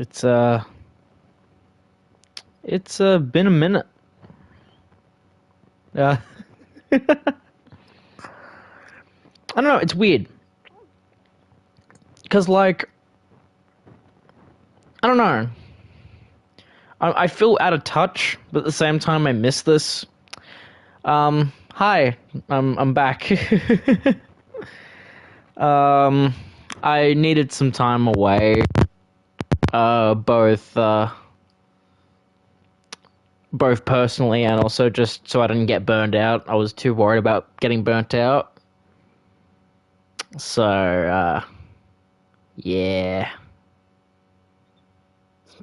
It's been a minute. Uh, I don't know. It's weird because, like, I don't know. I feel out of touch, but at the same time, I miss this. Hi, I'm back. um, I needed some time away. Both both personally and also just so I didn't get burned out. I was too worried about getting burnt out. So, yeah.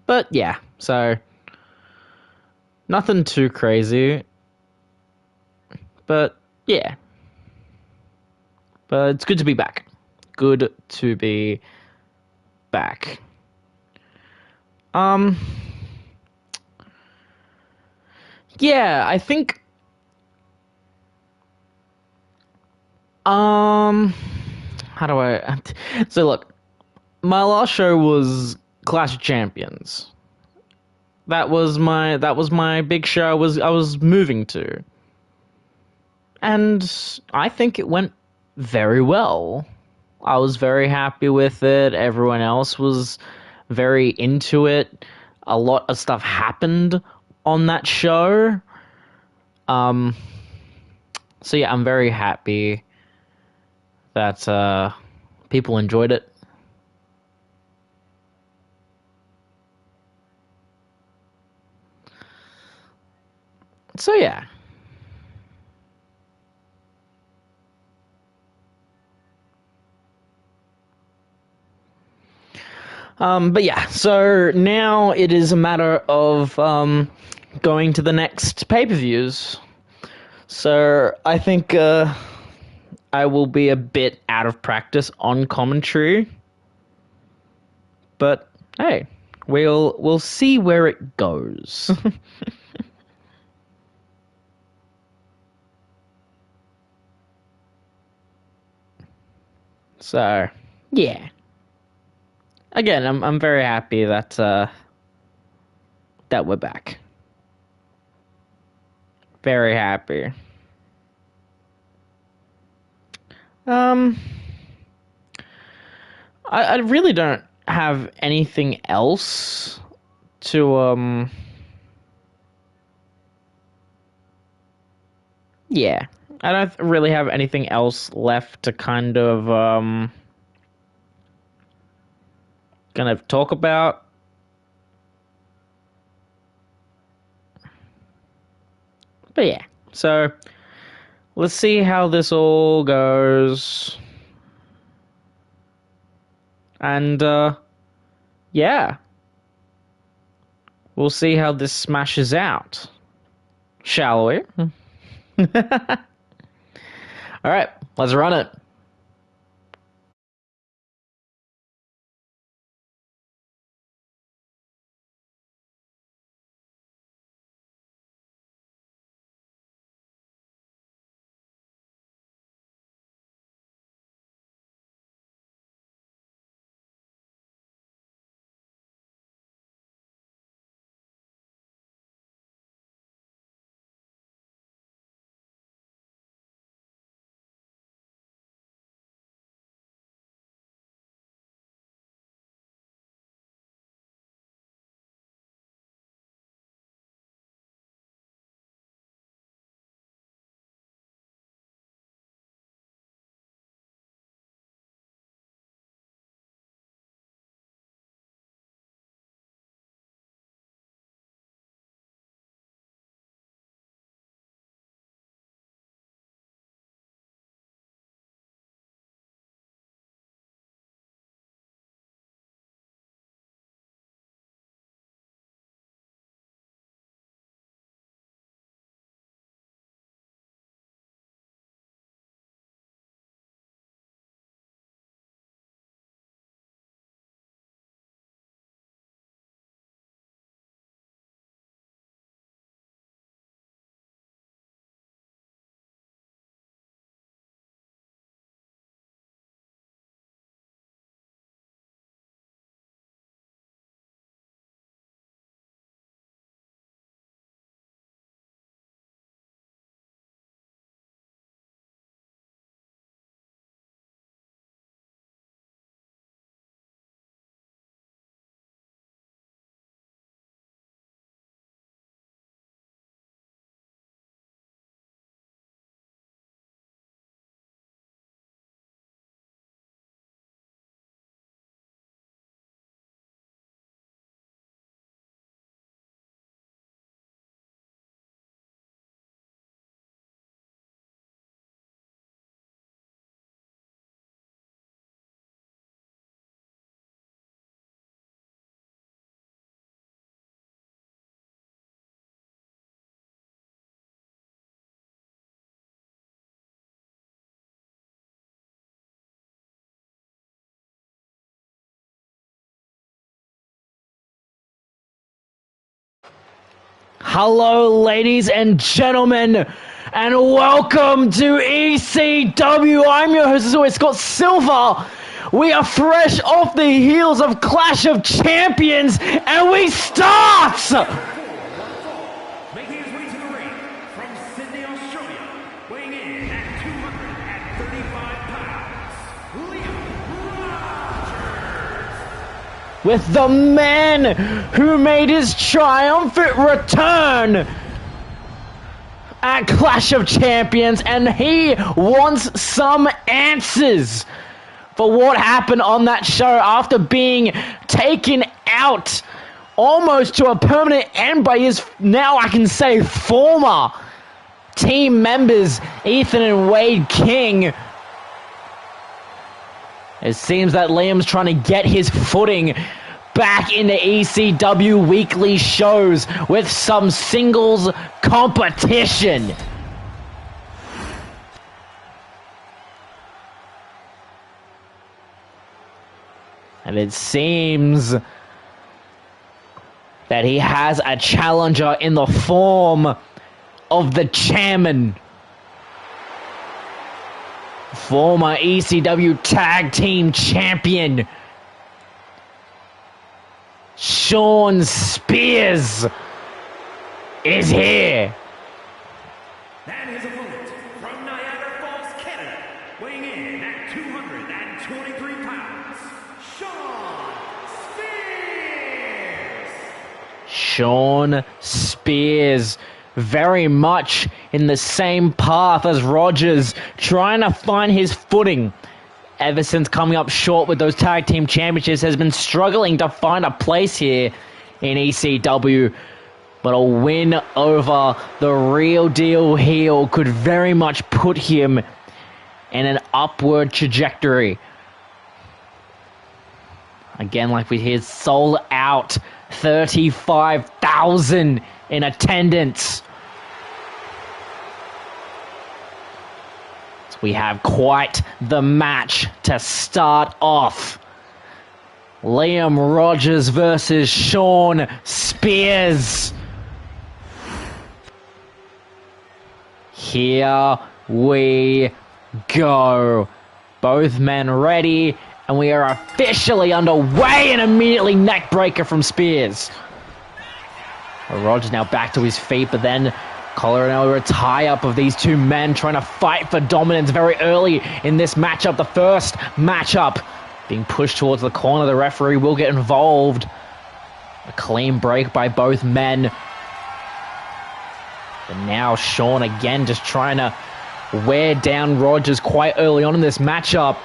But yeah, so nothing too crazy. But yeah, but it's good to be back. Good to be back. Um, yeah, I think. Um, how do I? So look, my last show was Clash of Champions. That was my big show. I was moving to, and I think it went very well. I was very happy with it. Everyone else was very into it. A lot of stuff happened on that show. Um, so yeah, I'm very happy that people enjoyed it. So yeah. But yeah, so now it is a matter of going to the next pay-per-views. So I think I will be a bit out of practice on commentary, but hey, we'll see where it goes. So yeah, again, I'm very happy that that we're back. Very happy. Um, I really don't have anything else to yeah. I don't really have anything else left to kind of talk about. But yeah. So let's see how this all goes. And yeah, we'll see how this smashes out. Shall we? All right, let's run it. Hello, ladies and gentlemen, and welcome to ECW. I'm your host, as always, Scott Silver. We are fresh off the heels of Clash of Champions, and we start! Making his way to the ring from Sydney, Australia, weighing in at 235 pounds, Liam Rogers. With the man who made his triumphant return at Clash of Champions, and he wants some answers for what happened on that show after being taken out almost to a permanent end by his, now I can say, former team members, Ethan and Wade King. It seems that Liam's trying to get his footing back in the ECW weekly shows with some singles competition. And it seems that he has a challenger in the form of the chairman, former ECW Tag Team Champion, Shawn Spears, is here. And his opponent from Niagara Falls, Canada, weighing in at 223 pounds, Shawn Spears. Shawn Spears, very much in the same path as Rogers, trying to find his footing. Ever since coming up short with those tag team championships, has been struggling to find a place here in ECW. But a win over the real deal heel could very much put him in an upward trajectory. Again, like we hear, sold out, 35,000 in attendance. So we have quite the match to start off. Liam Rogers versus Shawn Spears. Here we go. Both men ready, and we are officially underway, and immediately neck breaker from Spears. Rogers now back to his feet, but then collar and elbow tie-up of these two men trying to fight for dominance very early in this matchup. The first matchup being pushed towards the corner. The referee will get involved. A clean break by both men. And now Shawn again just trying to wear down Rogers quite early on in this matchup.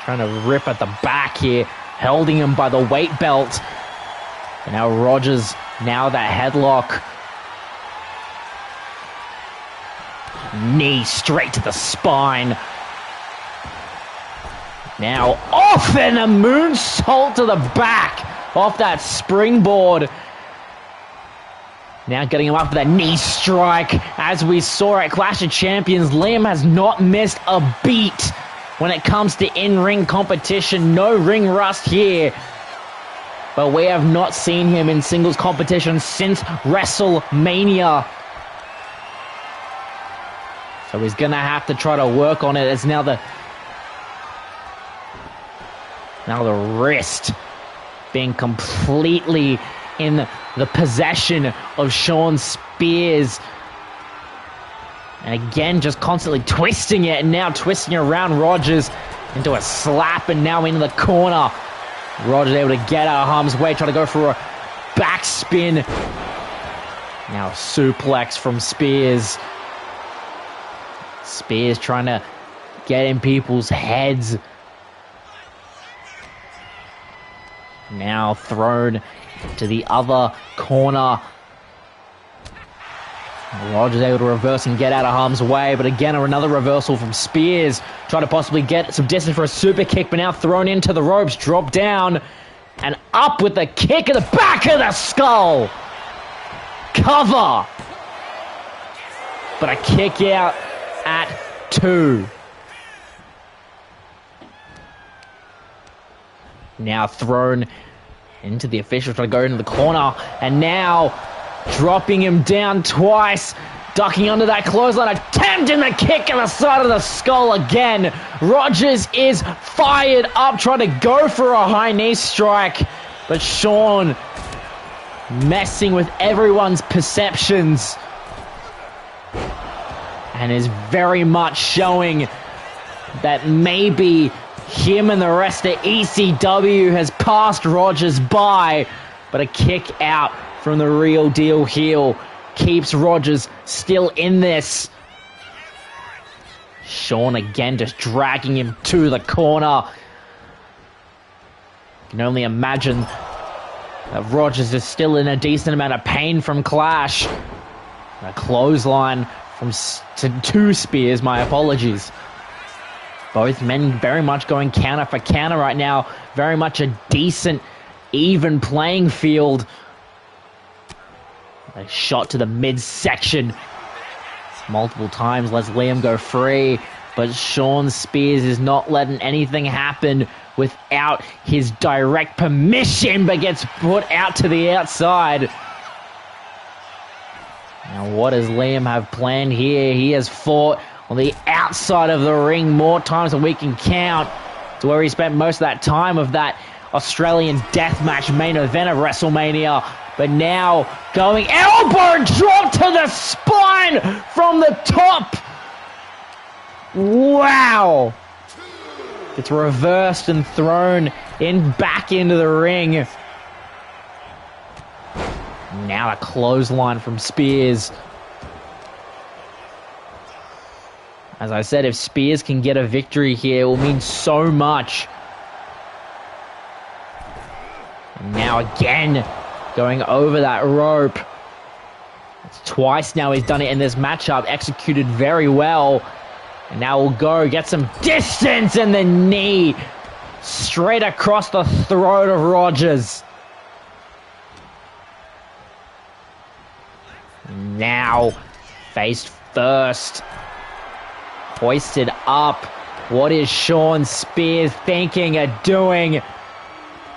Trying to rip at the back here, holding him by the weight belt. And now Rogers, now that headlock. Knee straight to the spine. Now off, and a moonsault to the back off that springboard. Now getting him up for that knee strike. As we saw at Clash of Champions, Liam has not missed a beat when it comes to in-ring competition. No ring rust here. But we have not seen him in singles competition since WrestleMania. So he's going to have to try to work on it. As now the wrist being completely in the possession of Shawn Spears. And again, just constantly twisting it, and now twisting around Rogers into a slap, and now into the corner. Rogers able to get out of harm's way, trying to go for a backspin. Now suplex from Spears. Spears trying to get in people's heads. Now thrown to the other corner. Rogers able to reverse and get out of harm's way, but again another reversal from Spears, trying to possibly get some distance for a super kick, but now thrown into the ropes, drop down, and up with the kick at the back of the skull. Cover, but a kick out at 2. Now thrown Into the official, trying to go into the corner. And now dropping him down twice. Ducking under that clothesline, attempting the kick in the side of the skull again. Rogers is fired up, trying to go for a high knee strike. But Shawn messing with everyone's perceptions. And is very much showing that maybe him and the rest of ECW has passed Rogers by. But a kick out from the real deal heel keeps Rogers still in this. Shawn again just dragging him to the corner. You can only imagine that Rogers is still in a decent amount of pain from Clash. A clothesline from two spears, my apologies. Both men very much going counter for counter right now. Very much a decent, even playing field. A shot to the midsection multiple times, lets Liam go free. But Shawn Spears is not letting anything happen without his direct permission, but gets put out to the outside. Now, what does Liam have planned here? He has fought on the outside of the ring more times than we can count. It's where he spent most of that time of that Australian Deathmatch main event of WrestleMania. But now going elbow drop to the spine from the top. Wow. It's reversed and thrown back into the ring. Now a clothesline from Spears. As I said, if Spears can get a victory here, it will mean so much. And now again, going over that rope. It's twice now he's done it in this matchup, executed very well. And now we'll go, get some distance, and the knee straight across the throat of Rogers. Now, face first, hoisted up. What is Shawn Spears thinking of doing?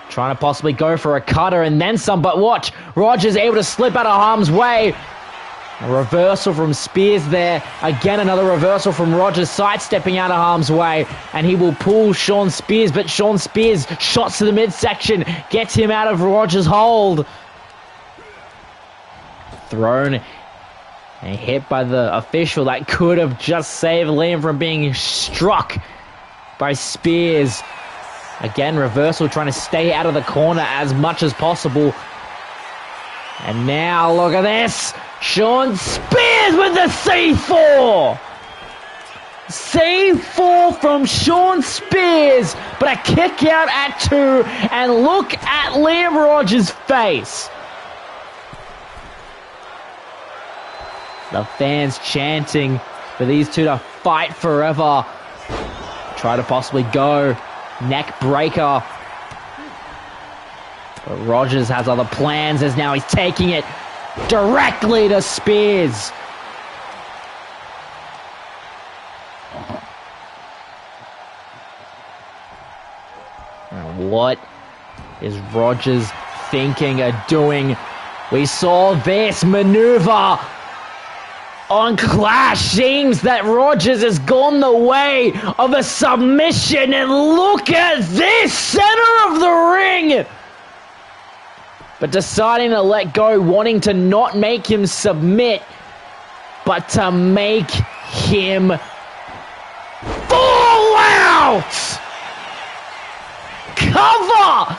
Trying to possibly go for a cutter and then some, but watch, Rogers able to slip out of harm's way. A reversal from Spears there. Again, another reversal from Rogers, sidestepping out of harm's way. And he will pull Shawn Spears, but Shawn Spears shots to the midsection, gets him out of Rogers' hold. Thrown and hit by the official that could have just saved Liam from being struck by Spears. Again, reversal, trying to stay out of the corner as much as possible. And now, look at this. Shawn Spears with the C4! C4 from Shawn Spears, but a kick out at 2, and look at Liam Rogers' face. The fans chanting for these two to fight forever. Try to possibly go. Neck breaker. But Rogers has other plans as now he's taking it directly to Spears. And what is Rogers thinking of doing? We saw this maneuver on Clash. Seems that Rogers has gone the way of a submission, and look at this, center of the ring. But deciding to let go, wanting to not make him submit, but to make him fall out. Cover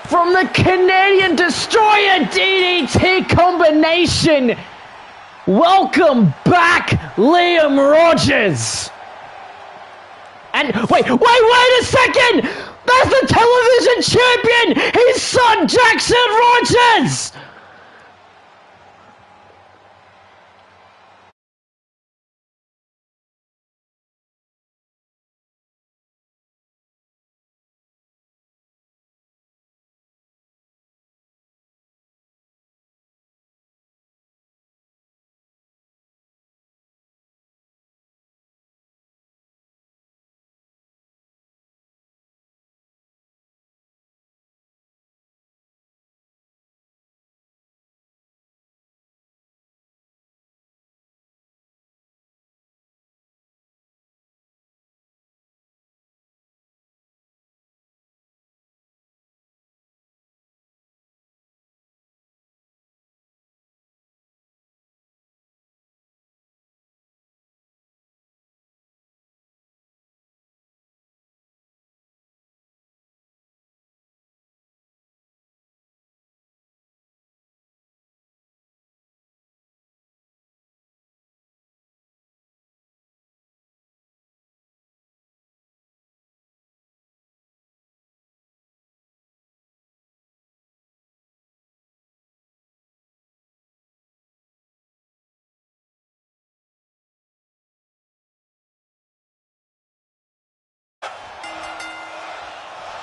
from the Canadian Destroyer DDT combination. Welcome back, Liam Rogers. And wait a second! That's the television champion, his son Jackson Rogers!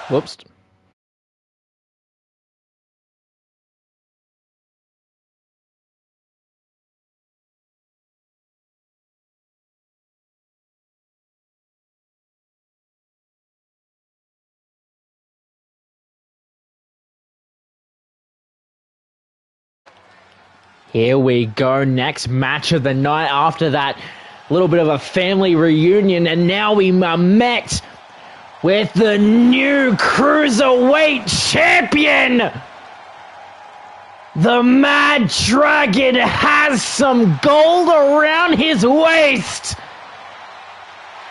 Whoops. Here we go, next match of the night after that little bit of a family reunion, and now we are met with the new Cruiserweight Champion! The Mad Dragon has some gold around his waist!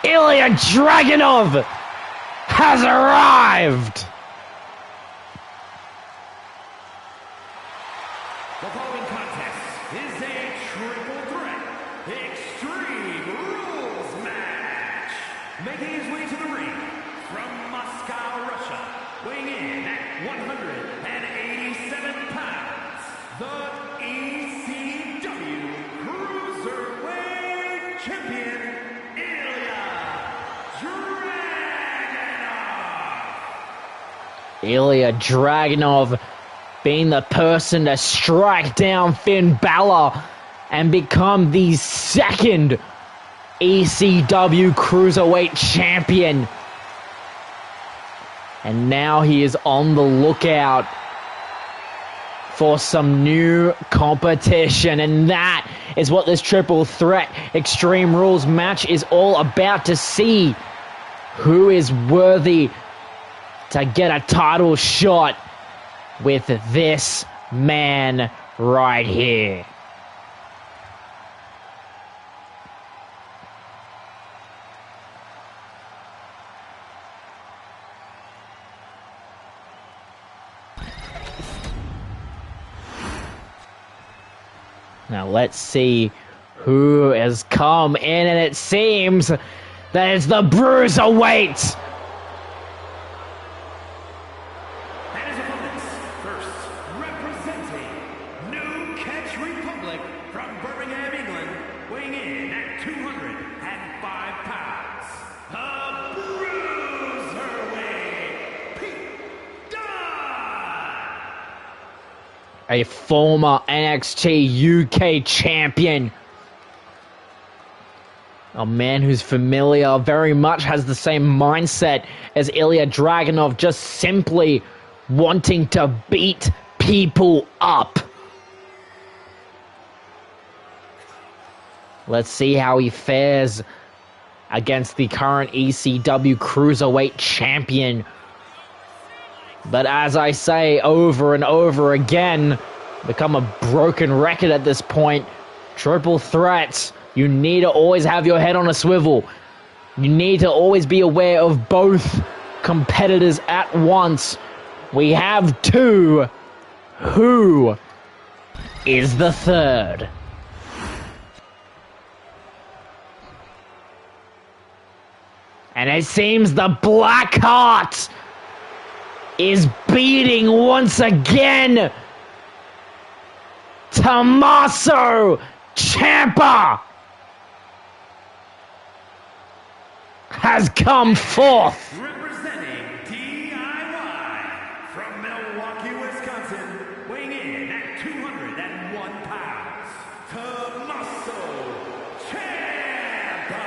Ilya Dragunov has arrived! The following contest is a triple threat Extreme Rules match. Making his way to the ring from Moscow, Russia, weighing in at 187 pounds, the ECW Cruiserweight Champion, Ilya Dragunov. Ilya Dragunov being the person to strike down Finn Balor and become the second ECW Cruiserweight Champion. And now he is on the lookout for some new competition, and that is what this triple threat Extreme Rules match is all about, to see who is worthy to get a title shot with this man right here. Now let's see who has come in, and it seems that it's the Bruiserweight. And his opponents, first representing New Catch Republic from Birmingham, England, weighing in at 205 pounds, the Bruiserweight, Pete Dunne. A former NXT UK champion. A man who's familiar, very much has the same mindset as Ilya Dragunov, just simply wanting to beat people up. Let's see how he fares against the current ECW Cruiserweight champion. But as I say over and over again, become a broken record at this point, triple threats, you need to always have your head on a swivel. You need to always be aware of both competitors at once. We have two. Who is the third? And it seems the Black Heart is beating once again. Tommaso Ciampa has come forth. Representing DIY from Milwaukee, Wisconsin, weighing in at 201 pounds, Tommaso Ciampa.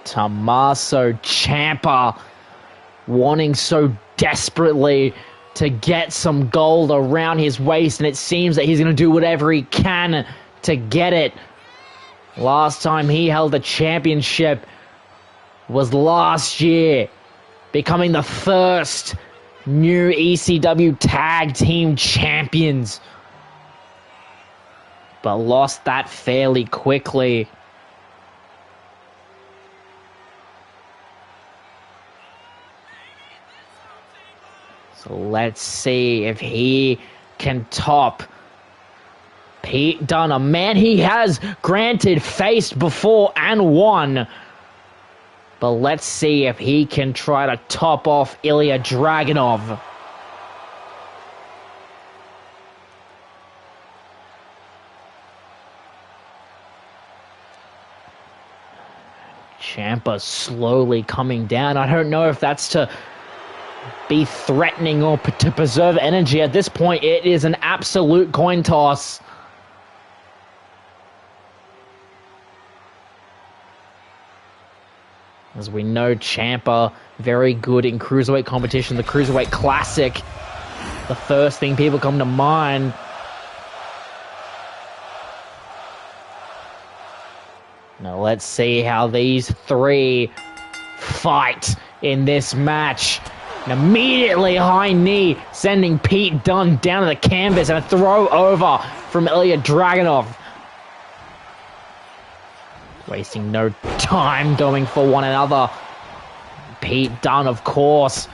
Tommaso Ciampa wanting so desperately to get some gold around his waist, and it seems that he's going to do whatever he can to get it. Last time he held the championship was last year, becoming the first new ECW Tag Team Champions, but lost that fairly quickly. So let's see if he can top Pete Dunne, a man he has granted faced before and won. But let's see if he can try to top off Ilya Dragunov. Ciampa slowly coming down. I don't know if that's to be threatening or to preserve energy. At this point, it is an absolute coin toss. As we know, Ciampa, very good in Cruiserweight competition, the Cruiserweight Classic. The first thing people come to mind. Now let's see how these three fight in this match. And immediately high knee, sending Pete Dunne down to the canvas, and a throw over from Ilya Dragunov. Wasting no time going for one another. Pete Dunne, of course,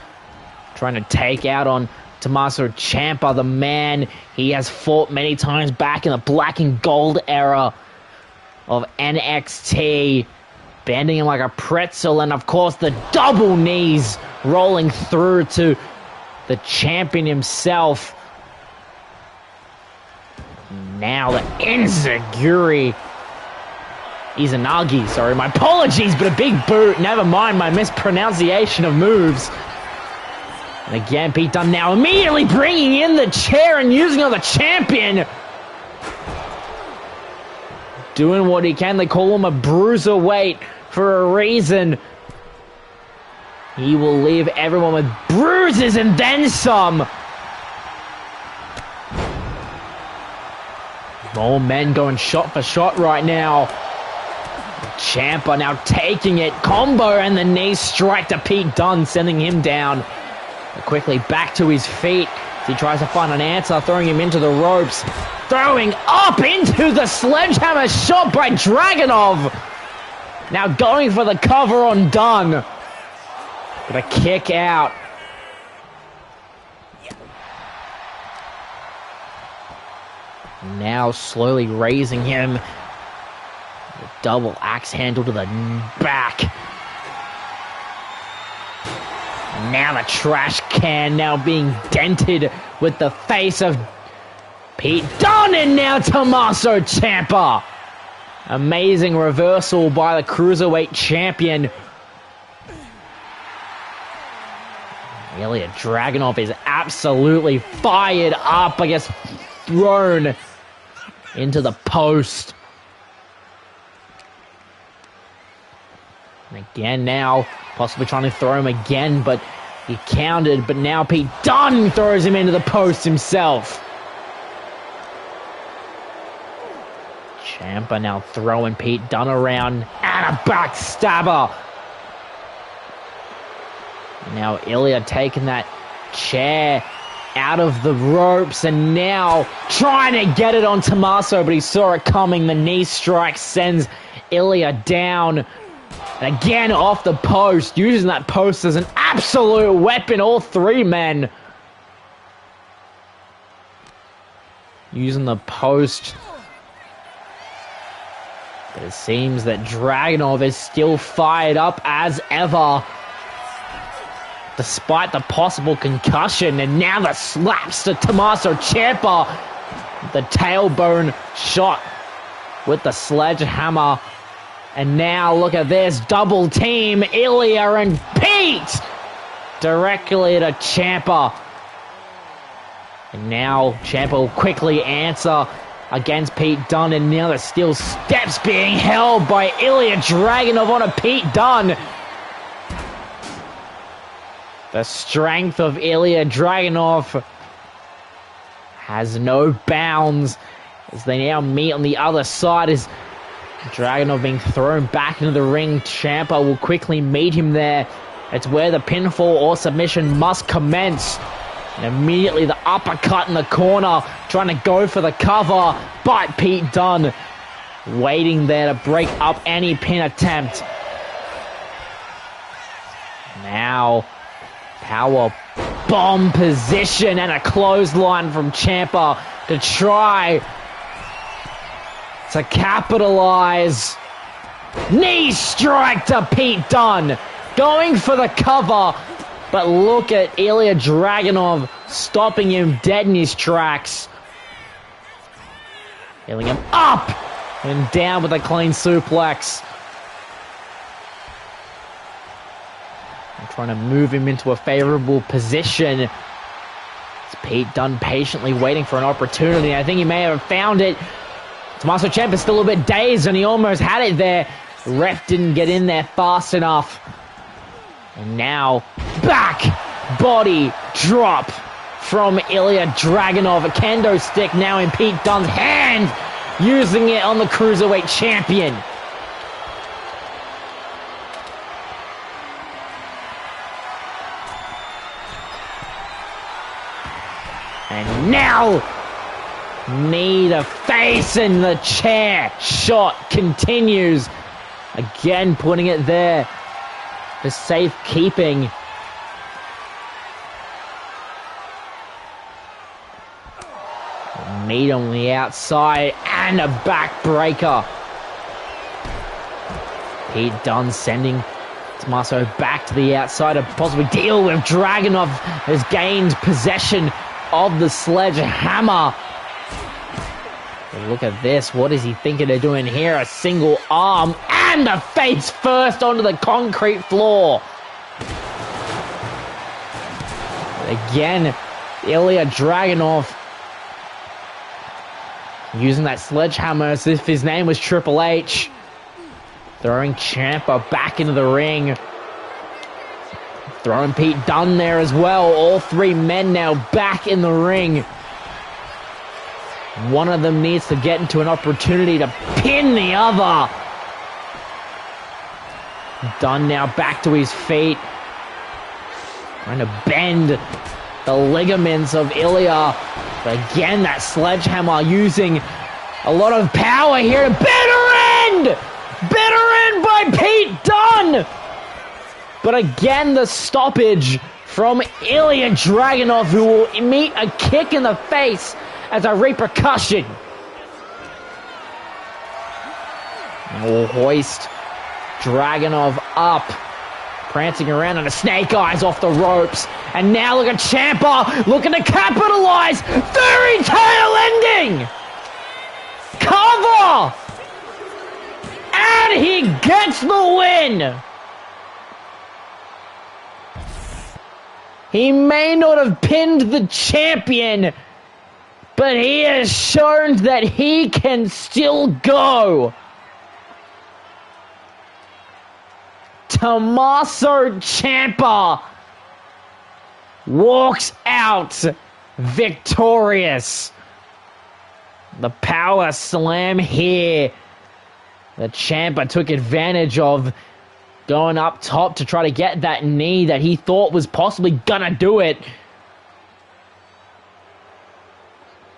trying to take out on Tommaso Ciampa, the man he has fought many times back in the black and gold era of NXT, bending him like a pretzel, and of course the double knees rolling through to the champion himself. Now the Izanagi, sorry, my apologies, but a big boot. Never mind my mispronunciation of moves. And again, Pete Dunne now immediately bringing in the chair and using it on the champion. Doing what he can. They call him a bruiserweight for a reason. He will leave everyone with bruises and then some. More men going shot for shot right now. Ciampa now taking it. Combo and the knee strike to Pete Dunne, sending him down. Quickly back to his feet. He tries to find an answer, throwing him into the ropes. Throwing up into the sledgehammer shot by Dragunov. Now going for the cover on Dunne. With a kick out. Now slowly raising him. The double axe handle to the back. Now the trash can now being dented with the face of Pete Dunne, and now Tommaso Ciampa. Amazing reversal by the Cruiserweight champion. Ilya Dragunov is absolutely fired up. I guess thrown into the post. And again now, possibly trying to throw him again, but he countered. But now Pete Dunne throws him into the post himself. Ciampa now throwing Pete Dunne around, and a backstabber. Now Ilya taking that chair out of the ropes, and now trying to get it on Tommaso, but he saw it coming. The knee strike sends Ilya down. And again off the post, using that post as an absolute weapon, all three men. Using the post. But it seems that Dragunov is still fired up as ever. Despite the possible concussion, and now the slaps to Tommaso Ciampa. The tailbone shot with the sledgehammer. And now look at this, double team, Ilya and Pete! Directly to Ciampa. And now Ciampa will quickly answer against Pete Dunne, and now the steel steps being held by Ilya Dragunov on a Pete Dunne. The strength of Ilya Dragunov has no bounds as they now meet on the other side. As Dragunov being thrown back into the ring, Ciampa will quickly meet him there. It's where the pinfall or submission must commence. And immediately the uppercut in the corner, trying to go for the cover, but Pete Dunne waiting there to break up any pin attempt. Now, power bomb position and a clothesline from Ciampa to try to capitalize. Knee strike to Pete Dunne, going for the cover, but look at Ilya Dragunov stopping him dead in his tracks. Healing him up and down with a clean suplex. I'm trying to move him into a favorable position. It's Pete Dunne patiently waiting for an opportunity. I think he may have found it. Tommaso Ciampa's still a bit dazed, and he almost had it there. The ref didn't get in there fast enough. And now, back body drop from Ilya Dragunov. A kendo stick now in Pete Dunne's hand, using it on the Cruiserweight Champion. And now, knee to face in the chair. Shot continues. Again, putting it there for safekeeping. Knee on the outside and a backbreaker. Pete Dunne sending Tommaso back to the outside to possibly deal with Dragunov. Has gained possession of the sledgehammer. But look at this. What is he thinking of doing here? A single arm and the face first onto the concrete floor. Again, Ilya Dragunov using that sledgehammer as if his name was Triple H. Throwing Ciampa back into the ring. Throwing Pete Dunne there as well. All three men now back in the ring. One of them needs to get into an opportunity to pin the other. Dunne now back to his feet. Trying to bend the ligaments of Ilya. But again, that sledgehammer using a lot of power here. Bitter end! Bitter end by Pete Dunne! But again, the stoppage from Ilya Dragunov, who will meet a kick in the face as a repercussion. And will hoist Dragunov up, prancing around on a snake eyes off the ropes. And now look at Ciampa looking to capitalize. Fairy tale ending! Cover! And he gets the win! He may not have pinned the champion, but he has shown that he can still go. Tommaso Ciampa walks out victorious. The power slam here that Ciampa took advantage of, going up top to try to get that knee that he thought was possibly gonna do it.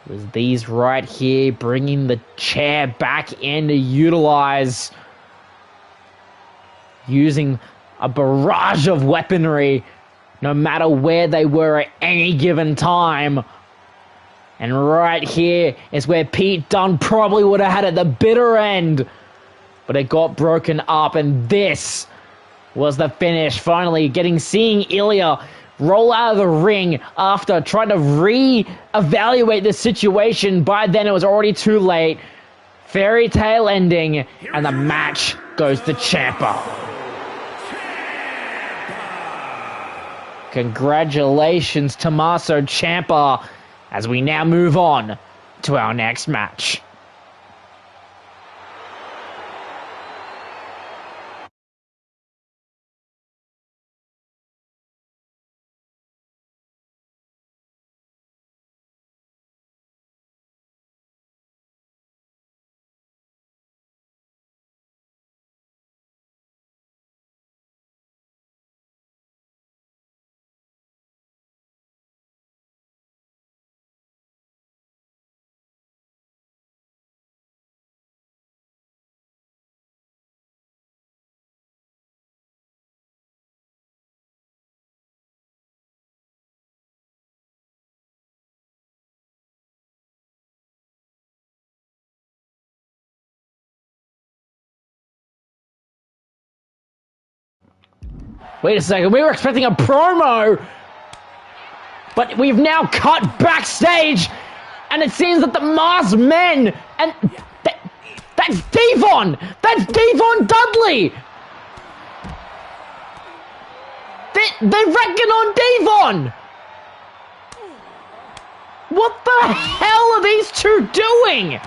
It was these right here, bringing the chair back in to utilize, using a barrage of weaponry, no matter where they were at any given time. And right here is where Pete Dunne probably would have had at the bitter end, but it got broken up, and this was the finish. Finally seeing Ilya roll out of the ring after trying to re-evaluate the situation. By then it was already too late. Fairy tale ending, and the match goes to Ciampa. Congratulations, Tommaso Ciampa, as we now move on to our next match. Wait a second, we were expecting a promo, but we've now cut backstage, and it seems that the masked men, and that's Devon! That's Devon Dudley! They reckon on Devon! What the hell are these two doing?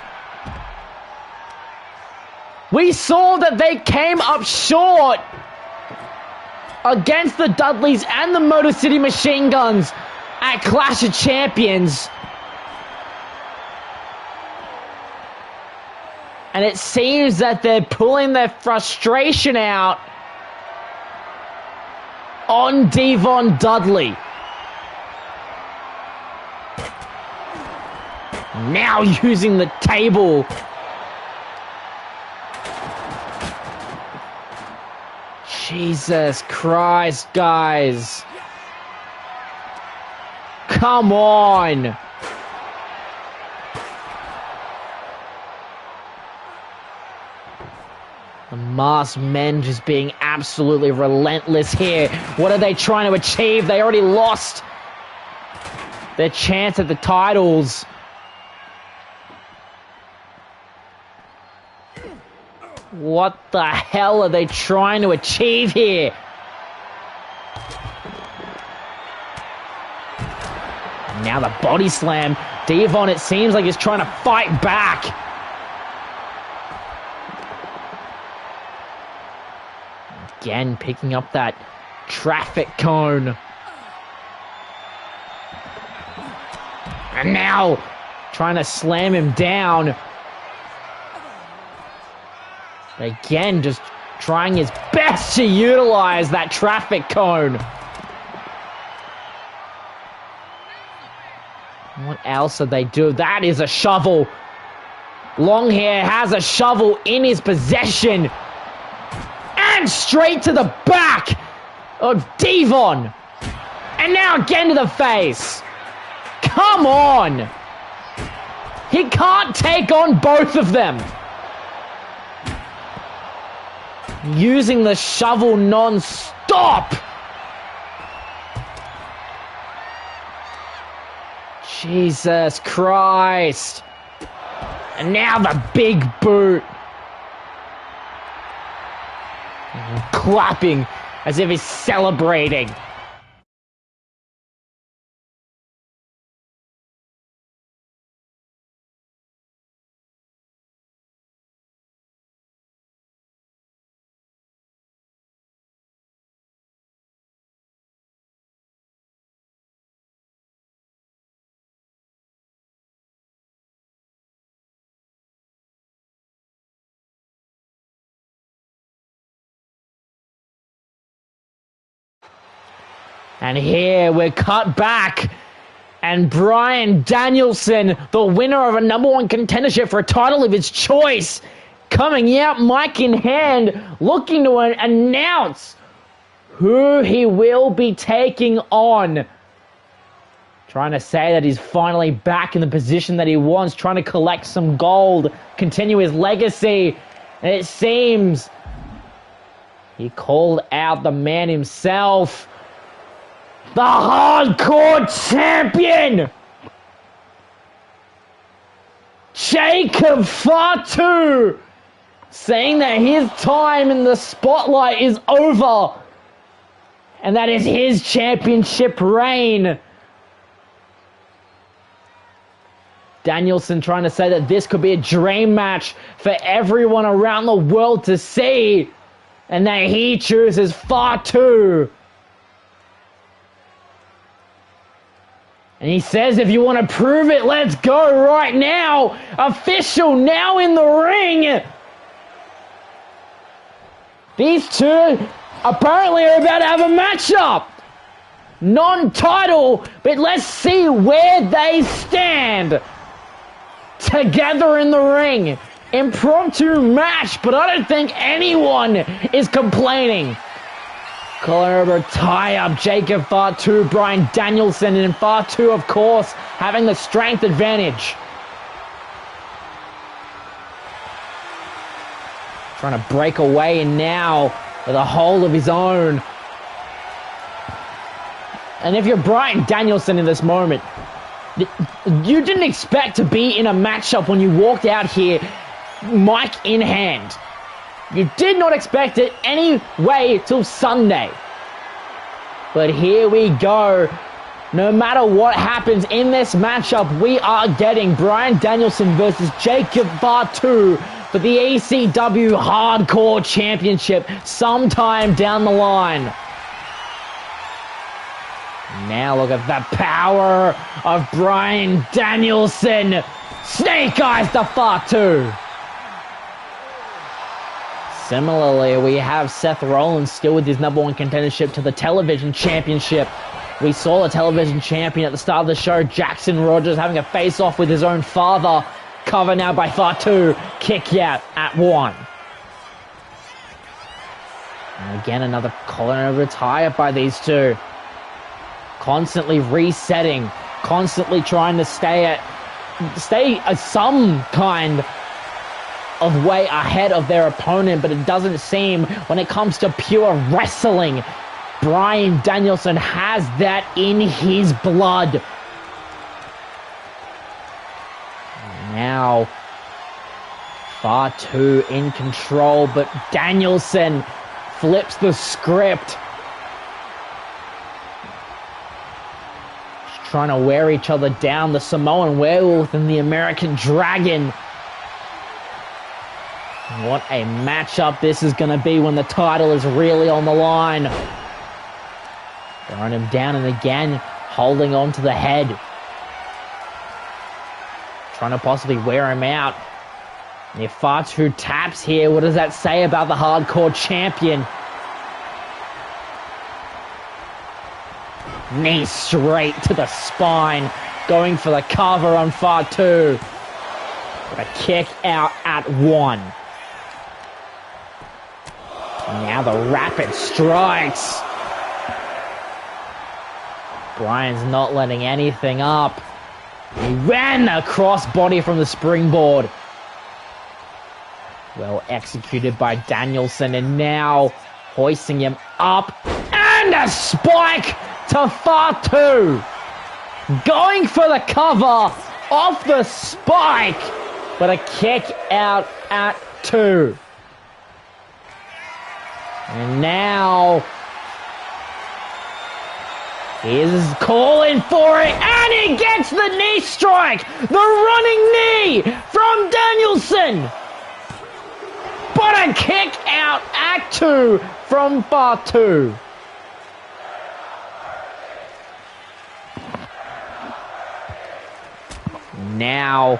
We saw that they came up short against the Dudleys and the Motor City Machine Guns at Clash of Champions. And it seems that they're pulling their frustration out on Devon Dudley. Now using the table. Jesus Christ, guys. Come on. The masked men just being absolutely relentless here. What are they trying to achieve? They already lost their chance at the titles. What the hell are they trying to achieve here? And now the body slam. Devon, it seems like he's trying to fight back. Again, picking up that traffic cone. And now trying to slam him down. Again, just trying his best to utilize that traffic cone. What else did they do? That is a shovel. Longhair has a shovel in his possession. And straight to the back of Devon. And now again to the face. Come on. He can't take on both of them. Using the shovel non-stop. Jesus Christ. And now the big boot. Clapping as if he's celebrating. And here we're cut back. And Bryan Danielson, the winner of a #1 contendership for a title of his choice, coming out mic in hand, looking to announce who he will be taking on. Trying to say that he's finally back in the position that he wants, trying to collect some gold, continue his legacy. And it seems he called out the man himself. The hardcore champion, Jacob Fatu, saying that his time in the spotlight is over and that is his championship reign. Danielson trying to say that this could be a dream match for everyone around the world to see and that he chooses Fatu. And he says, if you want to prove it, let's go right now. Official now in the ring. These two apparently are about to have a matchup. Non-title, but let's see where they stand. Together in the ring. Impromptu match, but I don't think anyone is complaining. Collar over tie-up, Jacob Fatu, Bryan Danielson, and Fatu, of course, having the strength advantage. Trying to break away now with a hold of his own. And if you're Bryan Danielson in this moment, you didn't expect to be in a matchup when you walked out here, mic in hand. You did not expect it anyway till Sunday. But here we go. No matter what happens in this matchup, we are getting Bryan Danielson versus Jacob Fatu for the ECW Hardcore Championship sometime down the line. Now look at the power of Bryan Danielson. Snake Eyes to Fatu. Similarly, we have Seth Rollins still with his #1 contendership to the television championship. We saw the television champion at the start of the show, Jackson Rogers, having a face-off with his own father. Cover now by Fatu. Kick out at 1. And again, another collar over tie-up by these two. Constantly resetting. Constantly trying to stay some kind of way ahead of their opponent, but it doesn't seem when it comes to pure wrestling. Bryan Danielson has that in his blood. Now, Fatu in control, but Danielson flips the script. Just trying to wear each other down, the Samoan Werewolf and the American Dragon. What a matchup this is going to be when the title is really on the line. Throwing him down and again, holding on to the head. Trying to possibly wear him out. And if Fatu taps here, what does that say about the Hardcore Champion? Knee straight to the spine. Going for the cover on Fatu. A kick out at 1. Now the rapid strikes. Bryan's not letting anything up. He ran a crossbody from the springboard. Well executed by Danielson, and now hoisting him up. And a spike to Fatu. Going for the cover off the spike. But a kick out at 2. And now he's calling for it, and he gets the knee strike! The running knee from Danielson! But a kick out at 2 from Fatu. Now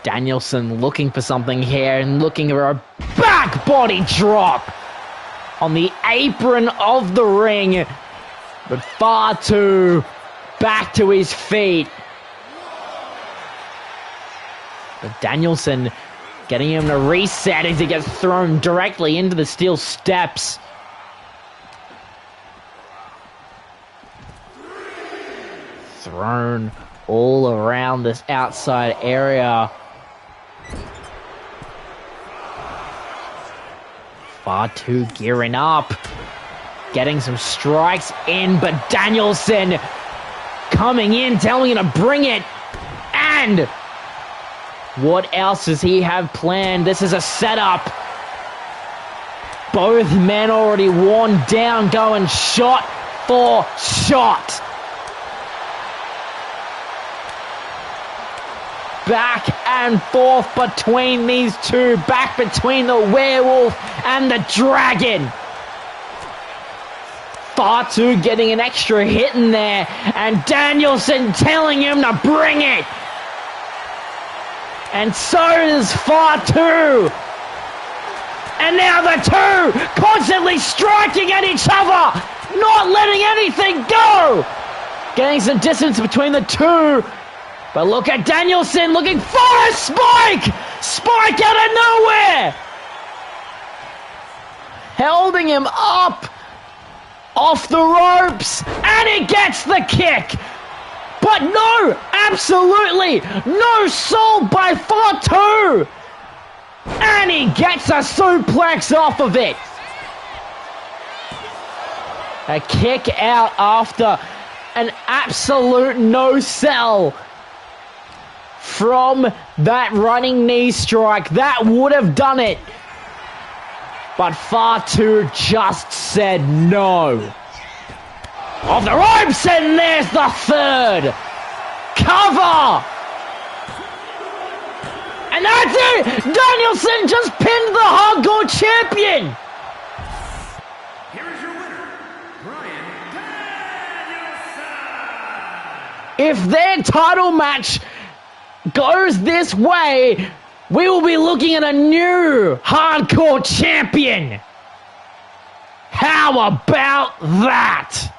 Danielson looking for something here and looking for a back body drop on the apron of the ring. But Fatu back to his feet. But Danielson getting him to reset as he gets thrown directly into the steel steps. Thrown all around this outside area. Fatu gearing up. Getting some strikes in, but Danielson coming in, telling him to bring it. And what else does he have planned? This is a setup. Both men already worn down, going shot for shot. Back and forth between these two. Back between the werewolf and the dragon. Fatu getting an extra hit in there, and Danielson telling him to bring it. And so does Fatu. And now the two constantly striking at each other, not letting anything go. Getting some distance between the two. But look at Danielson looking for a spike! Spike out of nowhere! Holding him up off the ropes, and he gets the kick. But no, absolutely no soul by Fatu. And he gets a suplex off of it. A kick out after an absolute no-sell from that running knee strike. That would have done it. But Fatu just said no. Off the ropes, and there's the third. Cover. And that's it! Danielson just pinned the Hardcore Champion! Here is your winner, Bryan Danielson! If their title match goes this way, we will be looking at a new Hardcore Champion! How about that?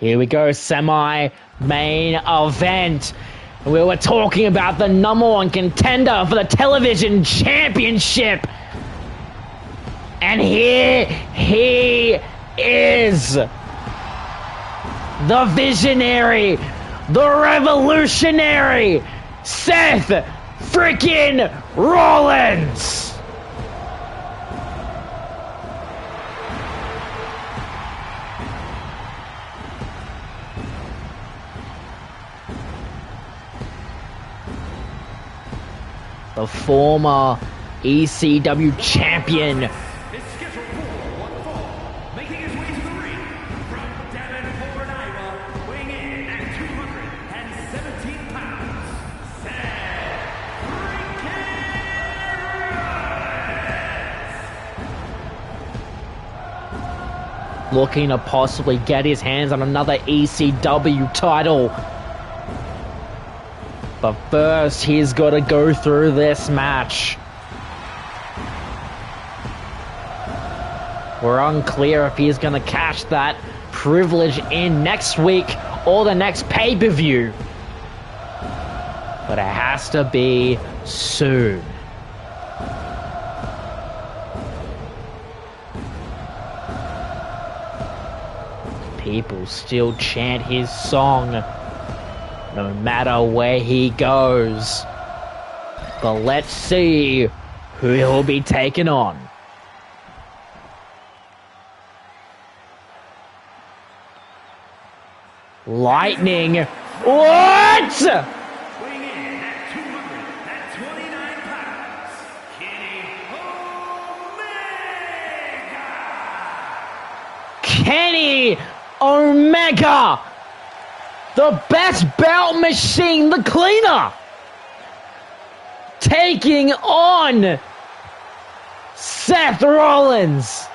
Here we go, semi-main event. We were talking about the #1 contender for the television championship. And here he is. The visionary, the revolutionary, Seth freaking Rollins. The former ECW champion. Is scheduled for one fall. Making his way to the ring from Davenport, Iowa, weighing in at 217 pounds, Seth Rollins. Looking to possibly get his hands on another ECW title. But first, he's got to go through this match. We're unclear if he's going to cash that privilege in next week or the next pay-per-view. But it has to be soon. People still chant his song no matter where he goes. But let's see who he'll be taking on. Lightning. What? Weighing in at 229 pounds, Kenny Omega. Kenny Omega. The best belt machine, the cleaner. Taking on Seth Rollins.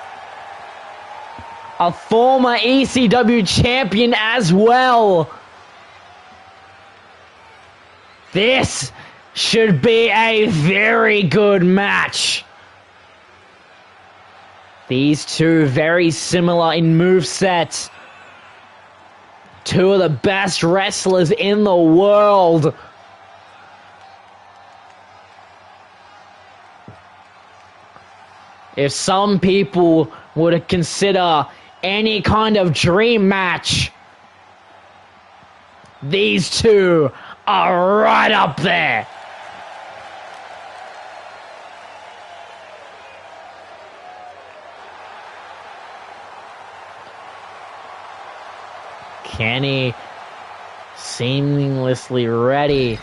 A former ECW champion as well. This should be a very good match. These two very similar in movesets. Two of the best wrestlers in the world. If some people would consider any kind of dream match, these two are right up there. Kenny seamlessly ready.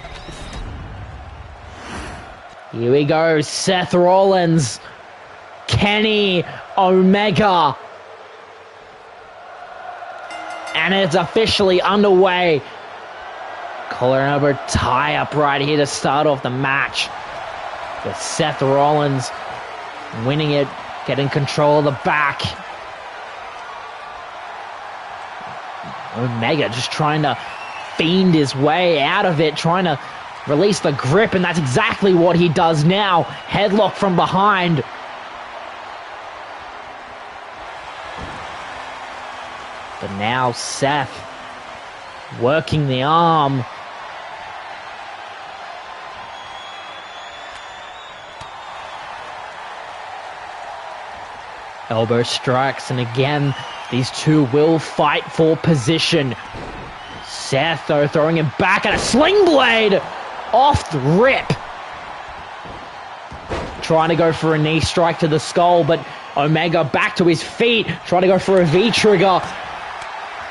Here we go, Seth Rollins, Kenny Omega. And it's officially underway. Collar and elbow tie up right here to start off the match. With Seth Rollins winning it, getting control of the back. Omega just trying to fiend his way out of it, trying to release the grip, and that's exactly what he does now. Headlock from behind. But now Seth working the arm. Elbow strikes, and again, these two will fight for position. Seth, though, throwing him back at a sling blade off the rip. Trying to go for a knee strike to the skull, but Omega back to his feet, trying to go for a V-trigger.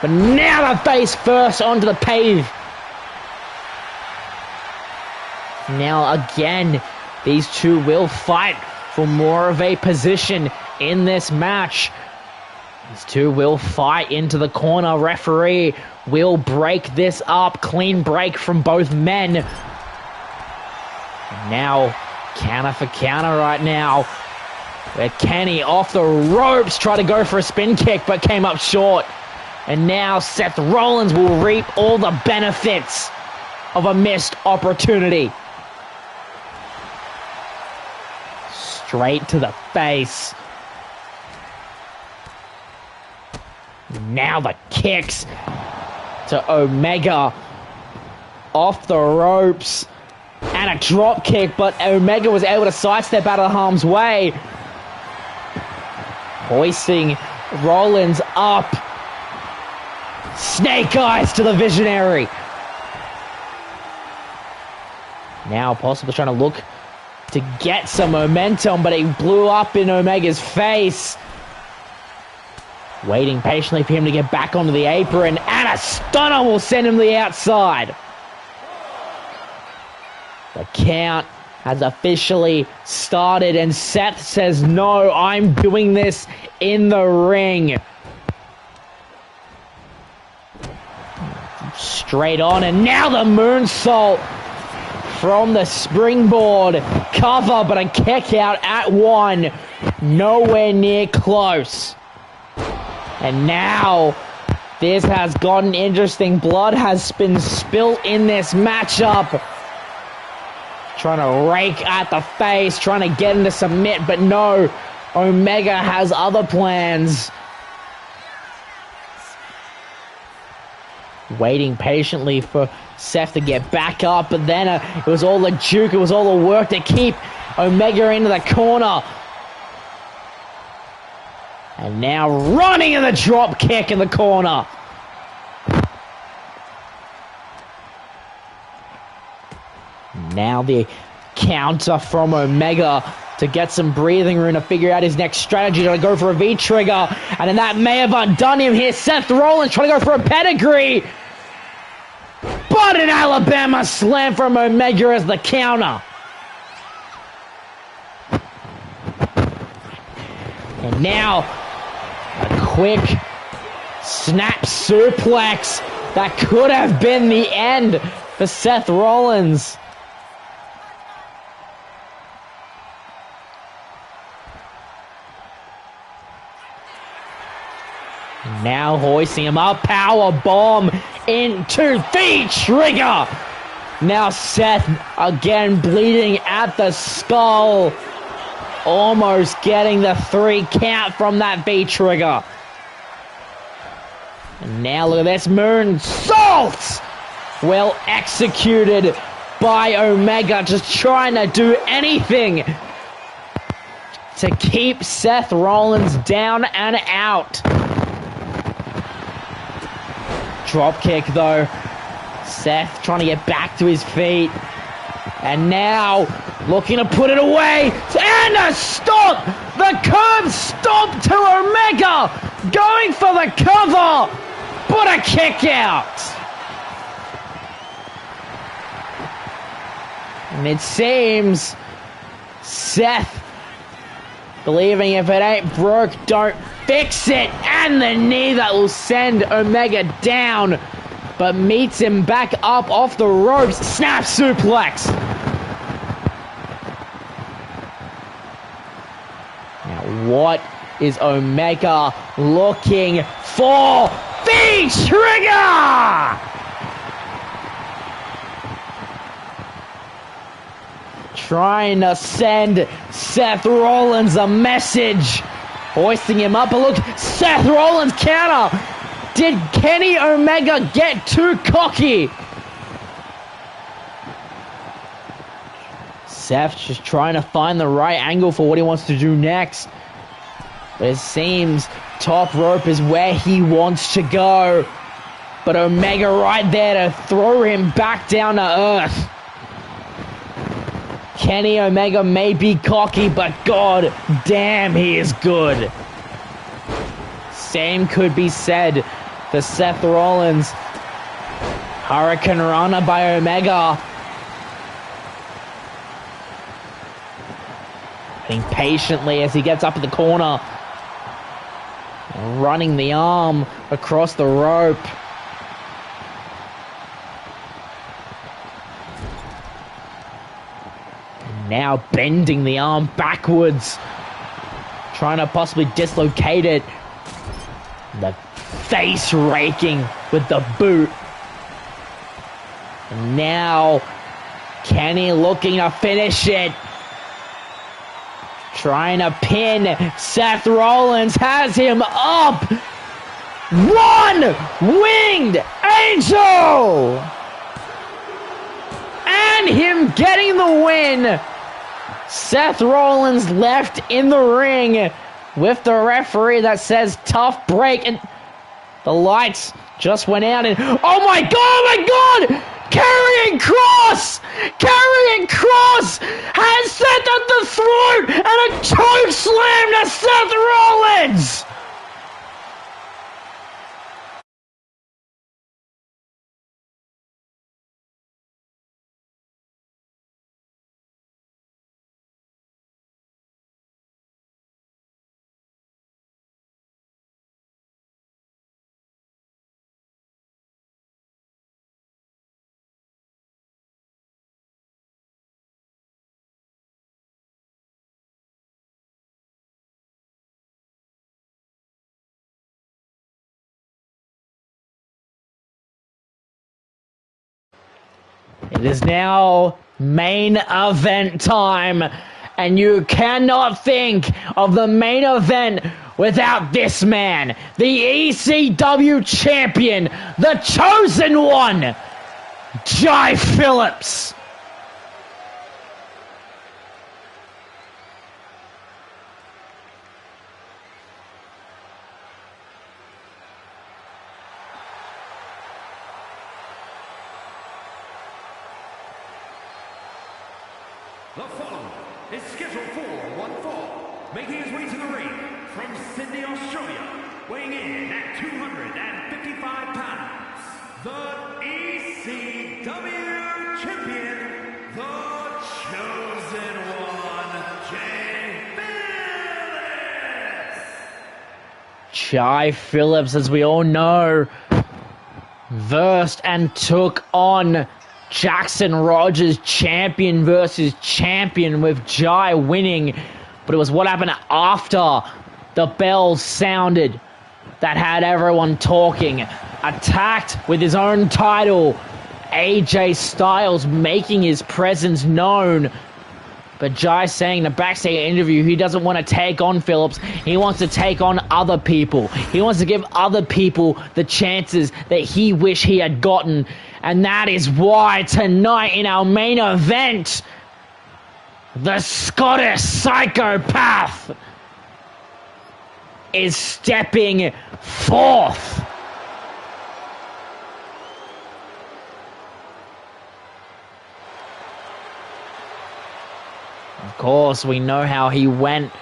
But now the face first onto the pave. Now again, these two will fight for more of a position in this match. These two will fight into the corner. Referee will break this up. Clean break from both men. And now, counter for counter right now. Where Kenny off the ropes tried to go for a spin kick but came up short. And now Seth Rollins will reap all the benefits of a missed opportunity. Straight to the face. Now the kicks to Omega off the ropes and a drop kick, but Omega was able to sidestep out of harm's way. Hoisting Rollins up. Snake eyes to the Visionary. Now possibly trying to look to get some momentum, but it blew up in Omega's face. Waiting patiently for him to get back onto the apron, and a stunner will send him to the outside. The count has officially started, and Seth says, no, I'm doing this in the ring. Straight on, and now the moonsault from the springboard cover, but a kick out at one. Nowhere near close. And now, this has gotten interesting. Blood has been spilt in this matchup. Trying to rake at the face, trying to get him to submit, but no. Omega has other plans. Waiting patiently for Seth to get back up, but then it was all the juke, it was all the work to keep Omega into the corner. And now running in the drop kick in the corner. Now the counter from Omega to get some breathing room to figure out his next strategy, to go for a V-trigger. And then that may have undone him here. Seth Rollins trying to go for a pedigree. But an Alabama slam from Omega as the counter. And now a quick snap suplex that could have been the end for Seth Rollins. Now hoisting him up, power bomb into the trigger. Now Seth again bleeding at the skull. Almost getting the 3 count from that V-trigger. And now look at this moonsault. Well executed by Omega, just trying to do anything to keep Seth Rollins down and out. Drop kick though. Seth trying to get back to his feet. And now looking to put it away. And a stomp! The curb stomp to Omega! Going for the cover! But a kick out! And it seems Seth believing if it ain't broke, don't fix it. And the knee that will send Omega down, but meets him back up off the ropes. Snap suplex. Now what is Omega looking for? V-Trigger! Trying to send Seth Rollins a message. Hoisting him up, but look, Seth Rollins counter. Did Kenny Omega get too cocky? Seth just trying to find the right angle for what he wants to do next. But it seems top rope is where he wants to go. But Omega right there to throw him back down to earth. Kenny Omega may be cocky, but god damn, he is good. Same could be said for Seth Rollins. Hurricane Rana by Omega. Waiting patiently as he gets up in the corner. Running the arm across the rope. Now bending the arm backwards. Trying to possibly dislocate it. The face raking with the boot. And now Kenny looking to finish it. Trying to pin Seth Rollins, has him up. One-winged angel! And him getting the win. Seth Rollins left in the ring with the referee that says tough break. And the lights just went out and oh my god! Carrying Cross! Carrying Cross has Seth at the throat and a choke slam to Seth Rollins! It is now main event time, and you cannot think of the main event without this man, the ECW champion, the chosen one, Jai Phillips. The following is scheduled for one fall, making his way to the ring from Sydney, Australia, weighing in at 255 pounds, the ECW champion, the chosen one, Jai Phillips. Jai Phillips, as we all know, versed and took on Jackson Rogers, champion versus champion, with Jai winning. But it was what happened after the bells sounded that had everyone talking. Attacked with his own title, AJ Styles making his presence known. But Jai saying in the backstage interview he doesn't want to take on Phillips. He wants to take on other people. He wants to give other people the chances that he wished he had gotten. And that is why tonight in our main event, the Scottish psychopath is stepping forth. Of course, we know how he went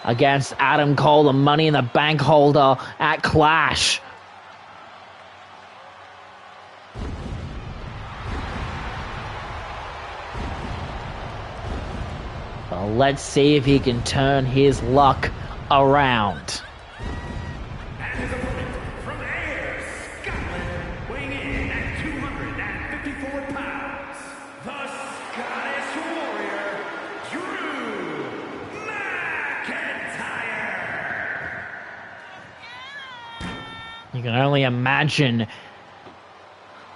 against Adam Cole, the Money in the Bank holder, at Clash. Well, let's see if he can turn his luck around. And his opponent from Ayr, Scotland, weighing in at 254 pounds, the Scottish Warrior, Drew McIntyre. You can only imagine,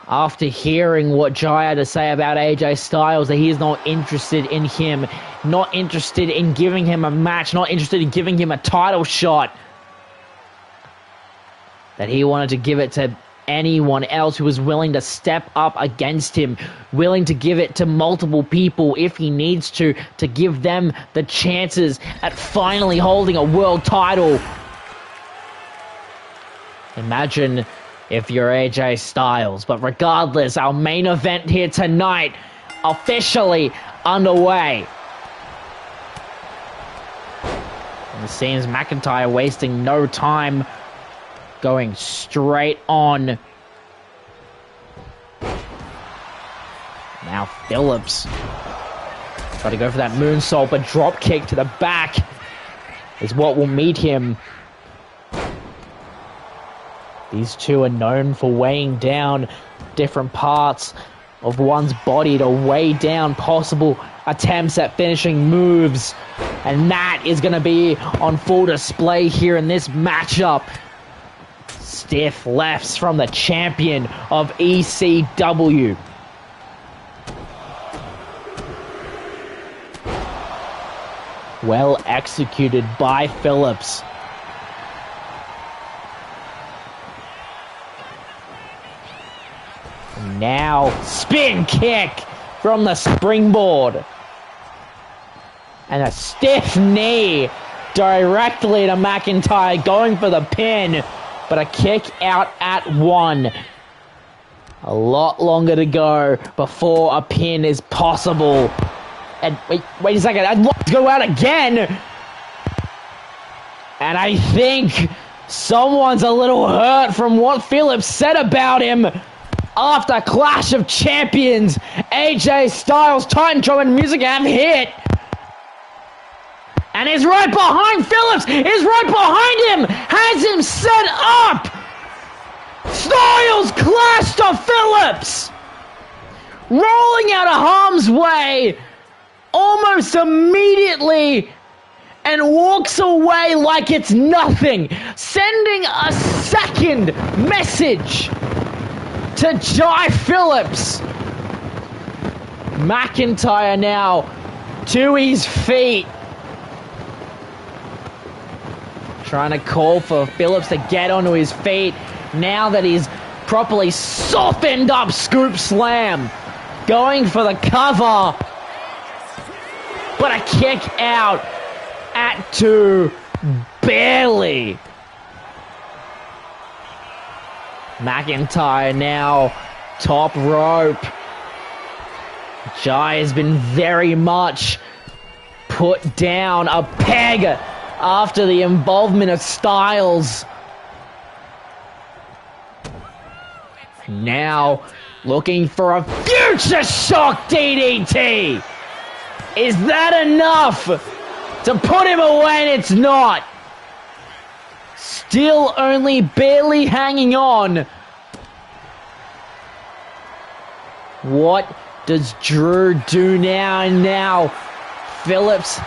after hearing what Jai had to say about AJ Styles, that he is not interested in him, not interested in giving him a match, not interested in giving him a title shot. That he wanted to give it to anyone else who was willing to step up against him, willing to give it to multiple people if he needs to give them the chances at finally holding a world title. Imagine if you're AJ Styles. But regardless, our main event here tonight officially underway. And it seems McIntyre wasting no time, going straight on. Now Phillips try to go for that moonsault, but drop kick to the back is what will meet him. These two are known for weighing down different parts of one's body to weigh down possible attempts at finishing moves. And that is going to be on full display here in this matchup. Stiff lefts from the champion of ECW. Well executed by Phillips. Now, spin kick from the springboard. And a stiff knee directly to McIntyre, going for the pin. But a kick out at 1. A lot longer to go before a pin is possible. And wait a second, I'd like to go out again. And I think someone's a little hurt from what Phillips said about him. After Clash of Champions, AJ Styles' Titantron music have hit. And is right behind Phillips, is right behind him, has him set up. Styles clash to Phillips. Rolling out of harm's way almost immediately and walks away like it's nothing, sending a second message to Jai Phillips. McIntyre now to his feet, trying to call for Phillips to get onto his feet now that he's properly softened up scoop slam. Going for the cover, but a kick out at 2, barely. McIntyre now top rope. Jai has been very much put down a peg after the involvement of Styles. Now looking for a future shock DDT. Is that enough to put him away? And it's not. Still only barely hanging on. What does Drew do now? And now Phillips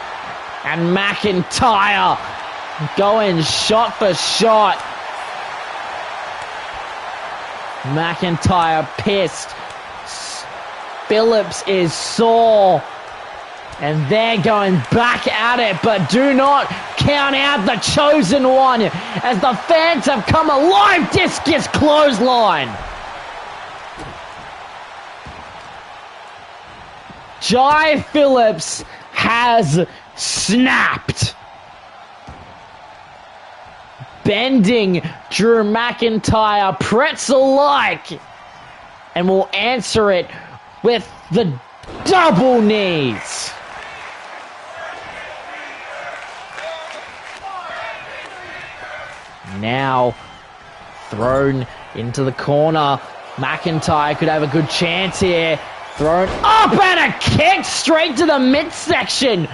and McIntyre going shot for shot. McIntyre pissed. Phillips is sore. And they're going back at it, but do not count out the chosen one as the fans have come alive. Discus clothesline. Jai Phillips has snapped, bending Drew McIntyre pretzel-like, and will answer it with the double knees. Now thrown into the corner. McIntyre could have a good chance here. Thrown up and a kick straight to the midsection.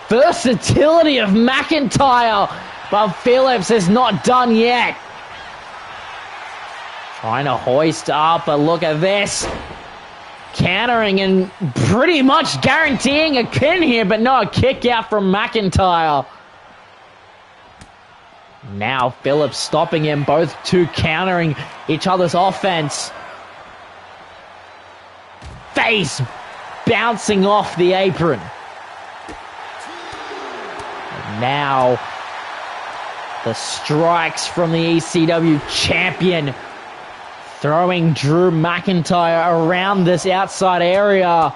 Versatility of McIntyre, but Phillips is not done yet. Trying to hoist up, but look at this. Countering and pretty much guaranteeing a pin here, but no, a kick out from McIntyre. Now Phillips stopping him, both two countering each other's offense. Face bouncing off the apron. And now the strikes from the ECW champion, throwing Drew McIntyre around this outside area.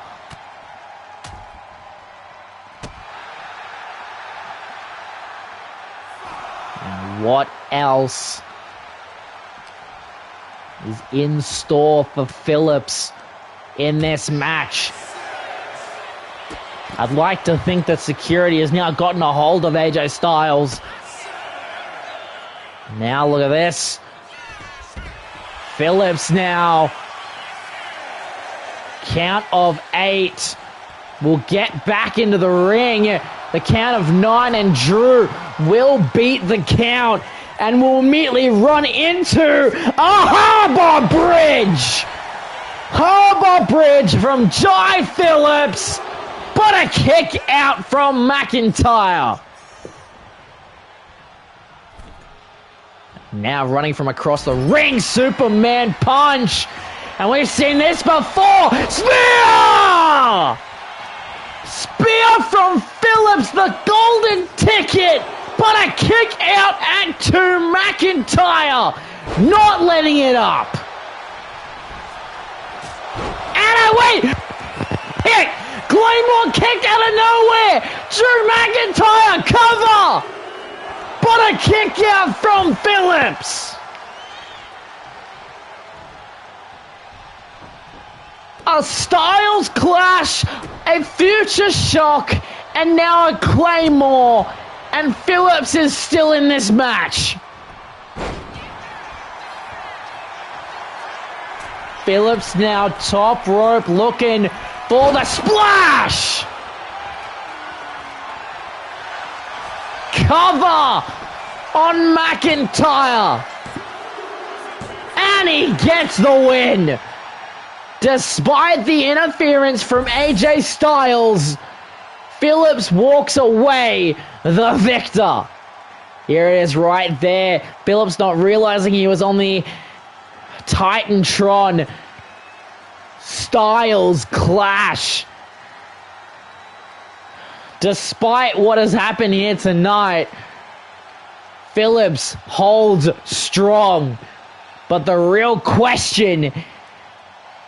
And what else is in store for Phillips in this match? I'd like to think that security has now gotten a hold of AJ Styles. Now look at this. Phillips now. Count of 8. Will get back into the ring. The count of 9, and Drew will beat the count and will immediately run into a harbor bridge. Harbor bridge from Jai Phillips, but a kick out from McIntyre. Now running from across the ring, Superman punch. And we've seen this before. Spear! Spear from Phillips, the golden ticket. But a kick out to McIntyre. Not letting it up. And wait! Hit! Claymore kick out of nowhere. Drew McIntyre cover. But a kick out from Phillips. A Styles clash, a future shock, and now a Claymore. And Phillips is still in this match. Phillips now top rope looking for the splash. Cover on McIntyre. And he gets the win. Despite the interference from AJ Styles, Phillips walks away the victor. Here it is right there. Phillips not realizing he was on the Titantron. Styles clash. Despite what has happened here tonight, Phillips holds strong. But the real question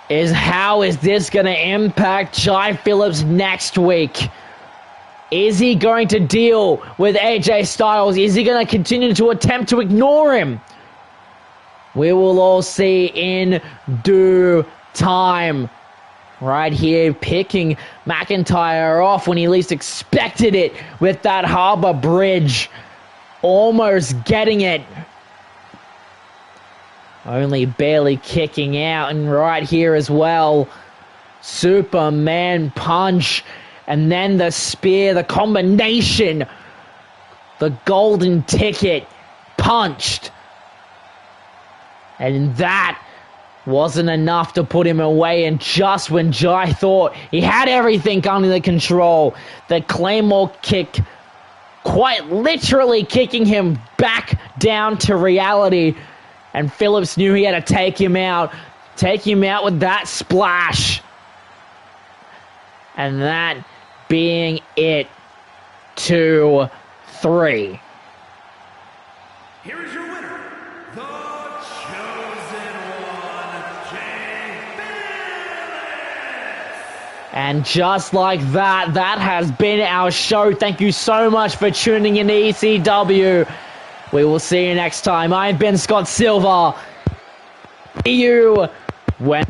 is, how is this going to impact Jai Phillips next week? Is he going to deal with AJ Styles? Is he going to continue to attempt to ignore him? We will all see in due time. Right here, picking McIntyre off when he least expected it with that harbor bridge. Almost getting it. Only barely kicking out. And right here as well, Superman punch. And then the spear, the combination. The golden ticket punched. And that wasn't enough to put him away, and just when Jai thought he had everything under control, the Claymore kick quite literally kicking him back down to reality, and Phillips knew he had to take him out with that splash. And that being it, 2-3. Here is your winner, the chosen one, Jai Phillips. And just like that, that has been our show. Thank you so much for tuning in to ECW. We will see you next time. I'm Ben Scott Silver. See you when...